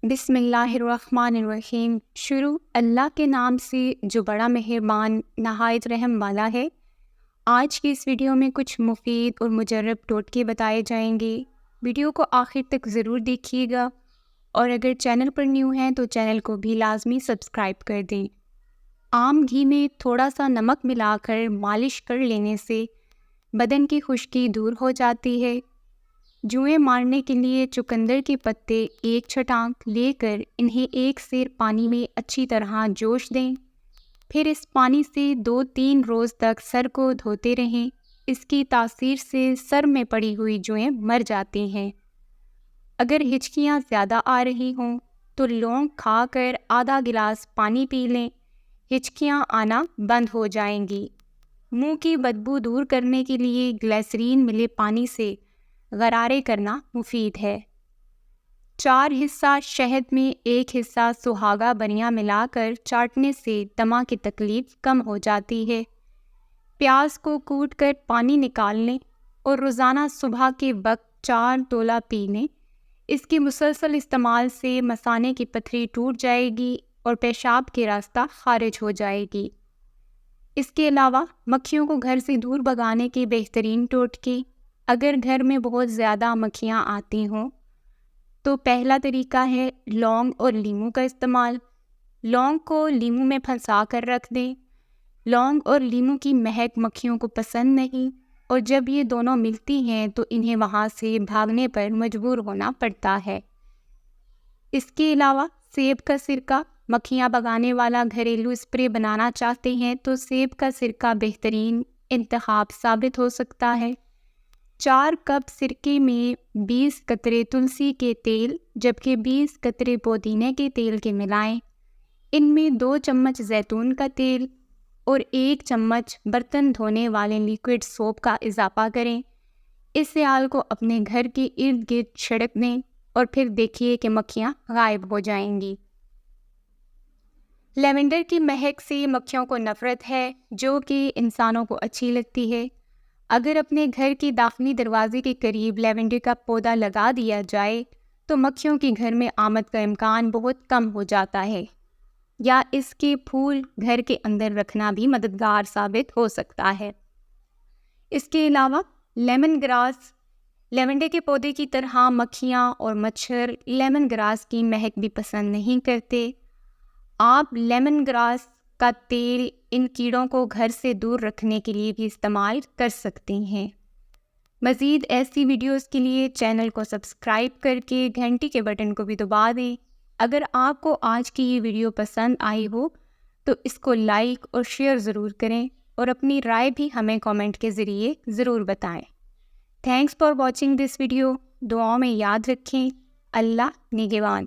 بسم اللہ الرحمن الرحیم۔ شروع اللہ کے نام سے جو بڑا مہربان نہایت رحم والا ہے۔ آج کی اس ویڈیو میں کچھ مفید اور مجرب ٹوٹکے بتائے جائیں گے۔ ویڈیو کو آخر تک ضرور دیکھیے گا اور اگر چینل پر نیو ہیں تو چینل کو بھی لازمی سبسکرائب کر دیں۔ عام گھی میں تھوڑا سا نمک ملا کر مالش کر لینے سے بدن کی خشکی دور ہو جاتی ہے۔ جوئیں مارنے کے لیے چقندر کے پتے ایک چھٹانک لے کر انہیں ایک سیر پانی میں اچھی طرح جوش دیں، پھر اس پانی سے 2-3 روز تک سر کو دھوتے رہیں۔ اس کی تاثیر سے سر میں پڑی ہوئی جوئیں مر جاتی ہیں۔ اگر ہچکیاں زیادہ آ رہی ہوں تو لونگ کھا کر آدھا گلاس پانی پی لیں، ہچکیاں آنا بند ہو جائیں گی۔ منہ کی بدبو دور کرنے کے لیے گلیسرین ملے پانی سے غرارے کرنا مفید ہے۔ 4 حصہ شہد میں 1 حصہ سہاگا بنیا ملا کر چاٹنے سے دمہ کی تکلیف کم ہو جاتی ہے۔ پیاز کو کوٹ کر پانی نکال لیں اور روزانہ صبح کے وقت 4 تولہ پی لیں۔ اس کے مسلسل استعمال سے مثانے کی پتھری ٹوٹ جائے گی اور پیشاب کے راستہ خارج ہو جائے گی۔ اس کے علاوہ مکھیوں کو گھر سے دور بھگانے کے بہترین ٹوٹکے۔ اگر گھر میں بہت زیادہ مکھیاں آتی ہوں تو پہلا طریقہ ہے لونگ اور لیموں کا استعمال۔ لونگ کو لیموں میں پھنسا کر رکھ دیں۔ لونگ اور لیموں کی مہک مکھیوں کو پسند نہیں اور جب یہ دونوں ملتی ہیں تو انہیں وہاں سے بھاگنے پر مجبور ہونا پڑتا ہے۔ اس کے علاوہ سیب کا سرکہ۔ مکھیاں بھگانے والا گھریلو اسپرے بنانا چاہتے ہیں تو سیب کا سرکہ بہترین انتخاب ثابت ہو سکتا ہے۔ 4 کپ سرکے میں 20 قطرے تلسی کے تیل جبکہ 20 قطرے پودینے کے تیل کے ملائیں۔ ان میں 2 چمچ زیتون کا تیل اور 1 چمچ برتن دھونے والے لیکوڈ سوپ کا اضافہ کریں۔ اس سیال کو اپنے گھر کے ارد گرد چھڑک دیں اور پھر دیکھیے کہ مکھیاں غائب ہو جائیں گی۔ لیونڈر کی مہک سے مکھیوں کو نفرت ہے جو کہ انسانوں کو اچھی لگتی ہے۔ اگر اپنے گھر کے داخلی دروازے کے قریب لیونڈر کا پودا لگا دیا جائے تو مکھیوں کی گھر میں آمد کا امکان بہت کم ہو جاتا ہے، یا اس کے پھول گھر کے اندر رکھنا بھی مددگار ثابت ہو سکتا ہے۔ اس کے علاوہ لیمن گراس۔ لیونڈر کے پودے کی طرح مکھیاں اور مچھر لیمن گراس کی مہک بھی پسند نہیں کرتے۔ آپ لیمن گراس کا تیل ان کیڑوں کو گھر سے دور رکھنے کے لیے بھی استعمال کر سکتے ہیں۔ مزید ایسی ویڈیوز کے لیے چینل کو سبسکرائب کر کے گھنٹی کے بٹن کو بھی دبا دیں۔ اگر آپ کو آج کی یہ ویڈیو پسند آئی ہو تو اس کو لائک اور شیئر ضرور کریں اور اپنی رائے بھی ہمیں کامنٹ کے ذریعے ضرور بتائیں۔ Thanks for watching this video. دعاؤں میں یاد رکھیں۔ اللہ نگہبان۔